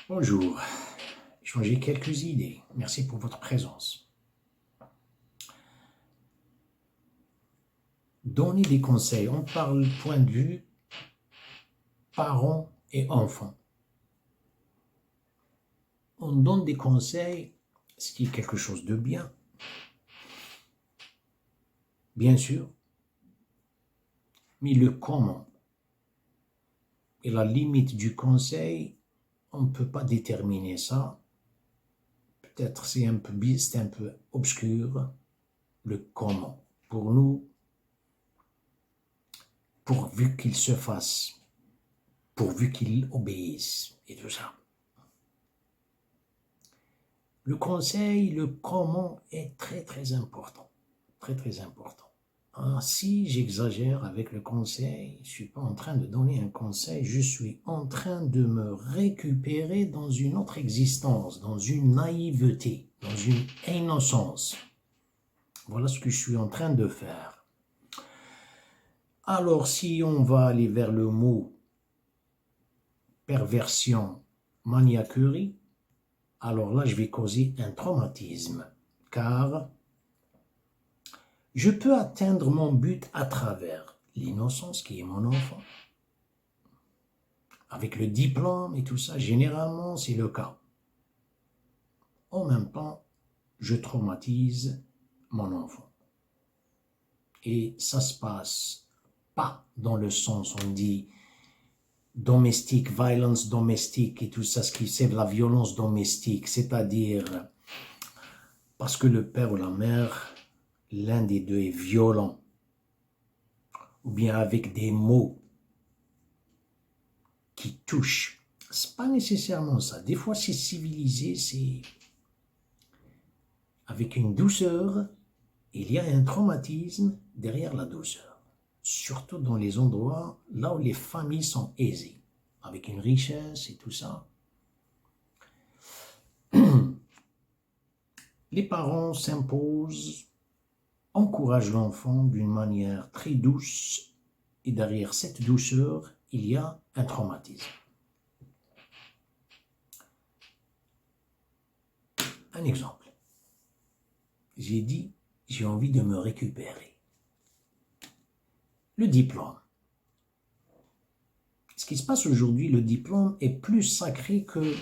Bonjour, échanger quelques idées. Merci pour votre présence. Donner des conseils, on parle point de vue parents et enfants. On donne des conseils, ce qui est quelque chose de bien, bien sûr, mais le comment et la limite du conseil, on ne peut pas déterminer ça. Peut-être c'est un peu obscur, le comment. Pour nous, pourvu qu'il se fasse, pourvu qu'il obéisse et tout ça. Le conseil, le comment est très très important, très très important. Si j'exagère avec le conseil, je ne suis pas en train de donner un conseil, je suis en train de me récupérer dans une autre existence, dans une naïveté, dans une innocence. Voilà ce que je suis en train de faire. Alors si on va aller vers le mot perversion, maniaquerie, alors là je vais causer un traumatisme, car je peux atteindre mon but à travers l'innocence qui est mon enfant. Avec le diplôme et tout ça, généralement c'est le cas. En même temps, je traumatise mon enfant. Et ça se passe pas dans le sens, on dit domestique, violence domestique et tout ça, ce qui c'est la violence domestique, c'est-à-dire parce que le père ou la mère, l'un des deux est violent, ou bien avec des mots qui touchent. C'est pas nécessairement ça. Des fois, c'est civilisé, c'est avec une douceur. Il y a un traumatisme derrière la douceur. Surtout dans les endroits là où les familles sont aisées, avec une richesse et tout ça. Les parents s'imposent, encouragent l'enfant d'une manière très douce, et derrière cette douceur, il y a un traumatisme. Un exemple. J'ai dit, j'ai envie de me récupérer. Le diplôme. Ce qui se passe aujourd'hui, le diplôme est plus sacré que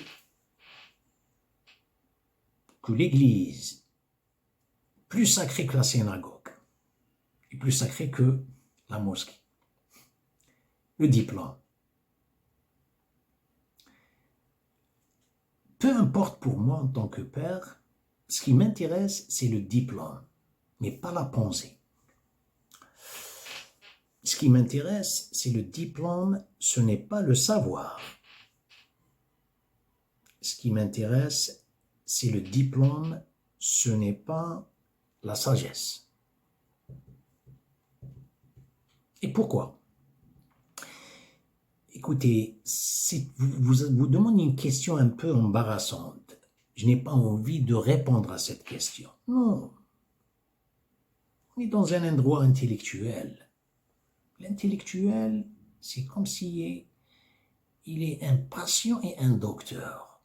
l'église, plus sacré que la synagogue, et plus sacré que la mosquée. Le diplôme. Peu importe pour moi en tant que père, ce qui m'intéresse, c'est le diplôme, mais pas la pensée. Ce qui m'intéresse, c'est le diplôme, ce n'est pas le savoir. Ce qui m'intéresse, c'est le diplôme, ce n'est pas la sagesse. Et pourquoi? Écoutez, si vous demandez une question un peu embarrassante, je n'ai pas envie de répondre à cette question. Non. On est dans un endroit intellectuel. L'intellectuel, c'est comme si il est un patient et un docteur.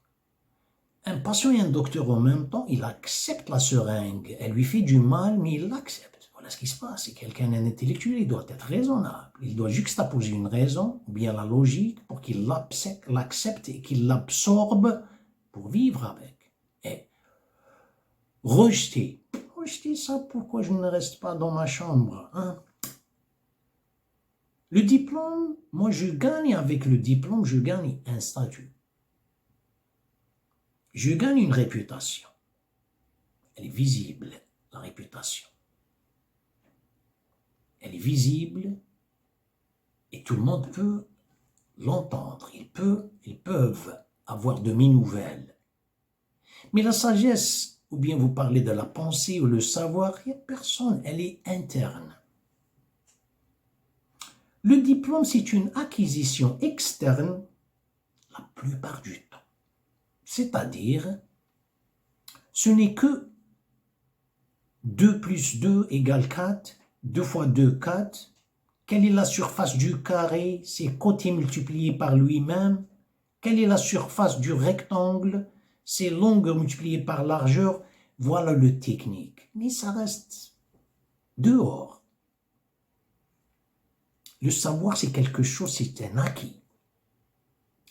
Un patient et un docteur en même temps, il accepte la seringue. Elle lui fait du mal, mais il l'accepte. Voilà ce qui se passe. C'est quelqu'un d'intellectuel, il doit être raisonnable. Il doit juxtaposer une raison, ou bien la logique, pour qu'il l'accepte et qu'il l'absorbe pour vivre avec. Et rejeter ça, pourquoi je ne reste pas dans ma chambre, hein? Le diplôme, moi je gagne avec le diplôme, je gagne un statut. Je gagne une réputation. Elle est visible, la réputation. Elle est visible et tout le monde peut l'entendre. Ils peuvent avoir de mes nouvelles. Mais la sagesse, ou bien vous parlez de la pensée ou le savoir, il n'y a personne, elle est interne. Le diplôme, c'est une acquisition externe la plupart du temps. C'est-à-dire, ce n'est que 2 plus 2 égale 4, 2 fois 2, 4. Quelle est la surface du carré? Ses côtés multipliés par lui-même. Quelle est la surface du rectangle? C'est longueur multipliée par largeur. Voilà le technique. Mais ça reste dehors. Le savoir, c'est quelque chose, c'est un acquis.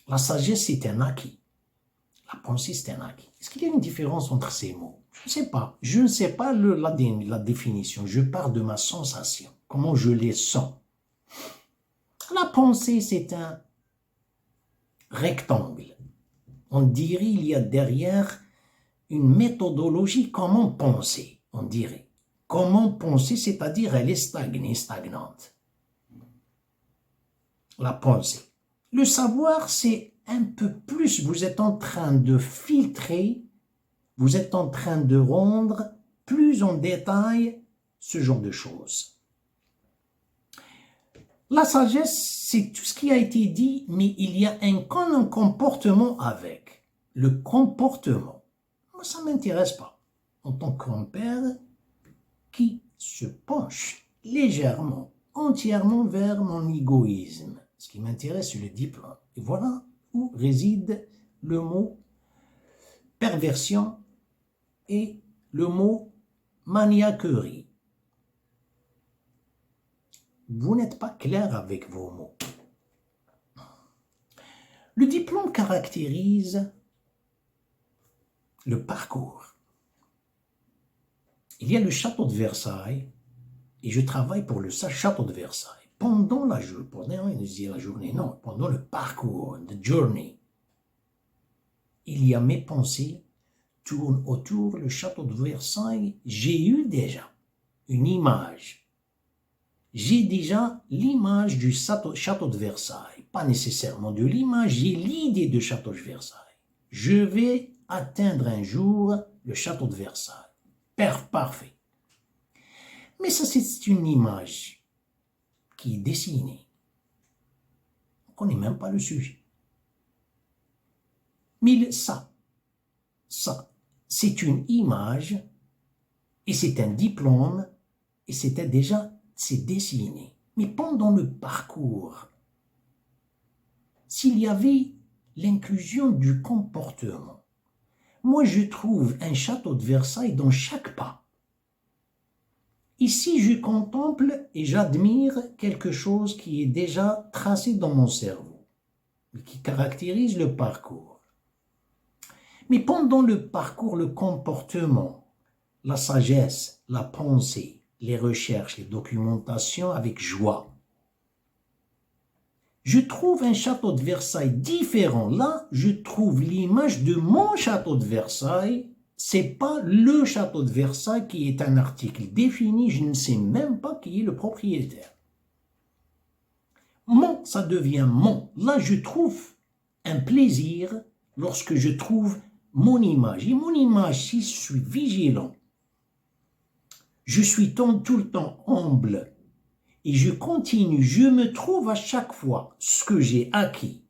La sagesse, c'est un acquis. La pensée, c'est un acquis. Est-ce qu'il y a une différence entre ces mots? Je ne sais pas. Je ne sais pas la définition. Je pars de ma sensation. Comment je les sens. La pensée, c'est un rectangle. On dirait il y a derrière une méthodologie comment penser, on dirait. Comment penser, c'est-à-dire elle est stagnée, stagnante. La pensée. Le savoir, c'est un peu plus, vous êtes en train de filtrer, vous êtes en train de rendre plus en détail ce genre de choses. La sagesse, c'est tout ce qui a été dit, mais il y a un comportement avec. Le comportement. Moi, ça ne m'intéresse pas. En tant que grand-père qui se penche légèrement, entièrement vers mon égoïsme. Ce qui m'intéresse, c'est le diplôme. Et voilà où réside le mot perversion et le mot maniaquerie. Vous n'êtes pas clair avec vos mots. Le diplôme caractérise le parcours. Il y a le château de Versailles et je travaille pour le château de Versailles. Pendant la journée, non, pendant le parcours, the journey, il y a mes pensées tournent autour du château de Versailles. J'ai eu déjà une image. J'ai déjà l'image du château de Versailles. Pas nécessairement de l'image, j'ai l'idée de château de Versailles. Je vais atteindre un jour le château de Versailles. Parfait. Mais ça, c'est une image qui est dessinée. On ne connaît même pas le sujet. Mais ça, c'est une image et c'est un diplôme et c'est dessiné. Mais pendant le parcours, s'il y avait l'inclusion du comportement, moi je trouve un château de Versailles dans chaque pas. Ici, je contemple et j'admire quelque chose qui est déjà tracé dans mon cerveau, qui caractérise le parcours. Mais pendant le parcours, le comportement, la sagesse, la pensée, les recherches, les documentations avec joie. Je trouve un château de Versailles différent. Là, je trouve l'image de mon château de Versailles. C'est pas le château de Versailles qui est un article défini. Je ne sais même pas qui est le propriétaire. Mon, ça devient mon. Là, je trouve un plaisir lorsque je trouve mon image. Et mon image, si je suis vigilant, je suis tout le temps humble et je continue, je me trouve à chaque fois ce que j'ai acquis.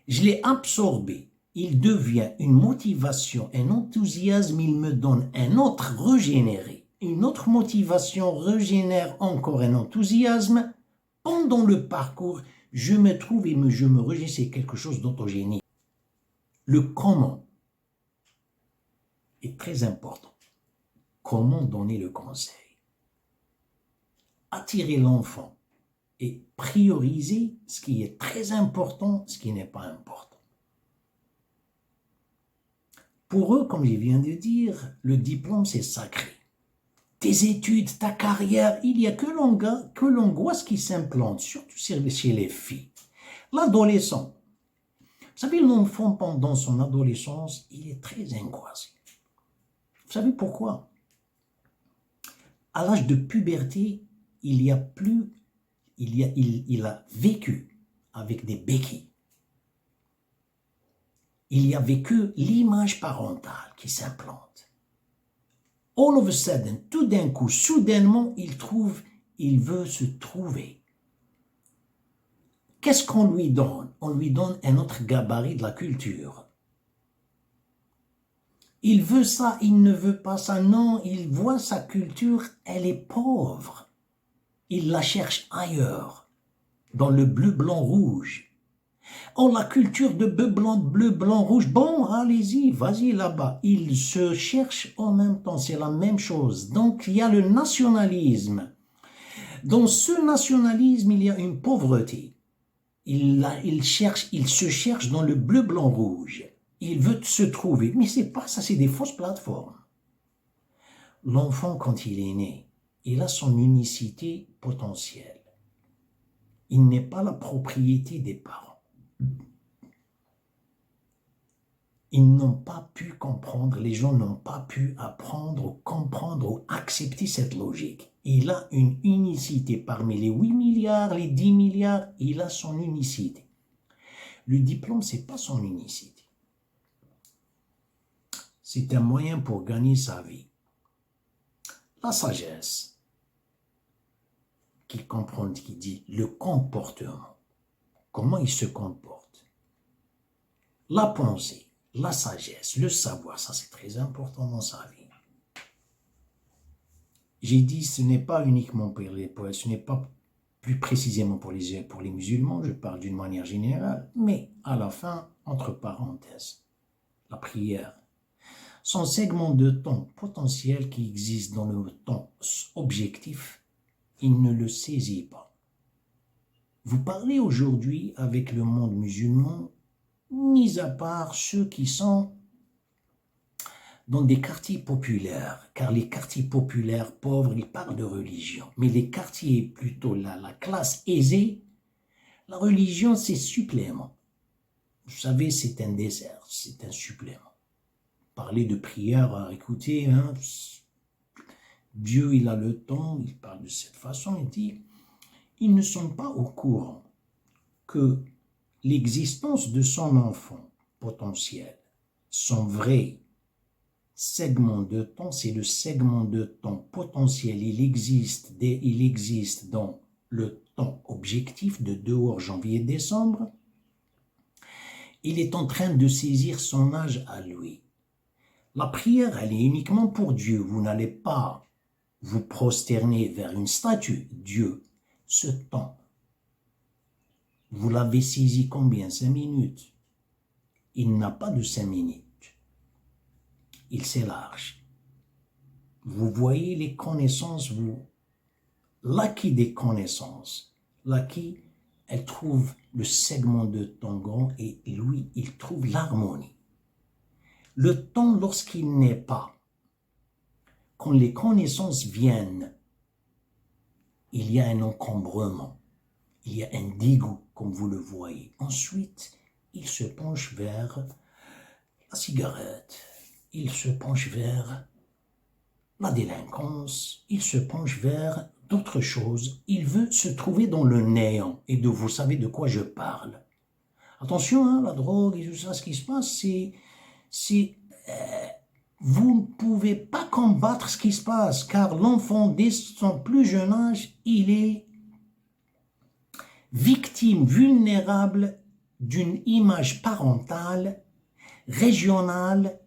Je l'ai absorbé. Il devient une motivation, un enthousiasme, il me donne un autre régénéré. Une autre motivation régénère encore un enthousiasme. Pendant le parcours, je me trouve et je me rejette, c'est quelque chose d'autogénique. Le comment est très important. Comment donner le conseil? Attirer l'enfant et prioriser ce qui est très important, ce qui n'est pas important. Pour eux, comme je viens de dire, le diplôme, c'est sacré. Tes études, ta carrière, il n'y a que l'angoisse qui s'implante, surtout chez les filles. L'adolescent. Vous savez, l'enfant, pendant son adolescence, il est très angoissé. Vous savez pourquoi? À l'âge de puberté, il a vécu avec des béquilles. Il y avait que l'image parentale qui s'implante. All of a sudden, tout d'un coup, soudainement, il veut se trouver. Qu'est-ce qu'on lui donne? On lui donne un autre gabarit de la culture. Il veut ça, il ne veut pas ça. Non, il voit sa culture, elle est pauvre. Il la cherche ailleurs. dans le bleu, blanc, rouge. Oh, la culture de bleu, blanc, rouge, bon, allez-y, vas-y là-bas. Ils se cherchent en même temps, c'est la même chose. Donc, il y a le nationalisme. Dans ce nationalisme, il y a une pauvreté. Il se cherche dans le bleu, blanc, rouge. Il veut se trouver. Mais c'est pas ça, c'est des fausses plateformes. L'enfant, quand il est né, il a son unicité potentielle. Il n'est pas la propriété des parents. Ils n'ont pas pu comprendre, les gens n'ont pas pu apprendre ou comprendre ou accepter cette logique. Il a une unicité parmi les 8 milliards, les 10 milliards, il a son unicité. Le diplôme, ce n'est pas son unicité. C'est un moyen pour gagner sa vie. La sagesse, qui comprend, qui dit le comportement, comment il se comporte. La pensée, la sagesse, le savoir, ça c'est très important dans sa vie. J'ai dit, ce n'est pas uniquement pour les poètes, ce n'est pas plus précisément pour les musulmans, je parle d'une manière générale, mais à la fin, entre parenthèses, la prière, son segment de temps potentiel qui existe dans le temps objectif, il ne le saisit pas. Vous parlez aujourd'hui avec le monde musulman, mis à part ceux qui sont dans des quartiers populaires, car les quartiers populaires pauvres, ils parlent de religion, mais les quartiers plutôt la classe aisée, la religion c'est supplément. Vous savez, c'est un dessert, c'est un supplément. Parler de prière, écoutez, hein, Dieu il a le temps, il parle de cette façon, il dit, ils ne sont pas au courant que l'existence de son enfant potentiel, son vrai segment de temps, c'est le segment de temps potentiel. Il existe dans le temps objectif de dehors, janvier, décembre. Il est en train de saisir son âge à lui. La prière, elle est uniquement pour Dieu. Vous n'allez pas vous prosterner vers une statue. Dieu, ce temps, vous l'avez saisi combien? 5 minutes. Il n'a pas de 5 minutes. Il s'élarge. Vous voyez les connaissances, l'acquis des connaissances. L'acquis, elle trouve le segment de temps grand et lui, il trouve l'harmonie. Le temps, lorsqu'il n'est pas, quand les connaissances viennent, il y a un encombrement, il y a un dégoût, comme vous le voyez. Ensuite, il se penche vers la cigarette, il se penche vers la délinquance, il se penche vers d'autres choses. Il veut se trouver dans le néant. Et vous savez de quoi je parle. Attention, hein, la drogue et tout ça, ce qui se passe, vous ne pouvez pas combattre ce qui se passe, car l'enfant, dès son plus jeune âge, il est victime, vulnérable d'une image parentale, régionale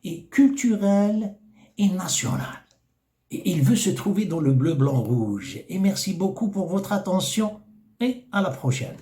et culturelle et nationale. Et il veut se trouver dans le bleu, blanc, rouge. Et merci beaucoup pour votre attention et à la prochaine.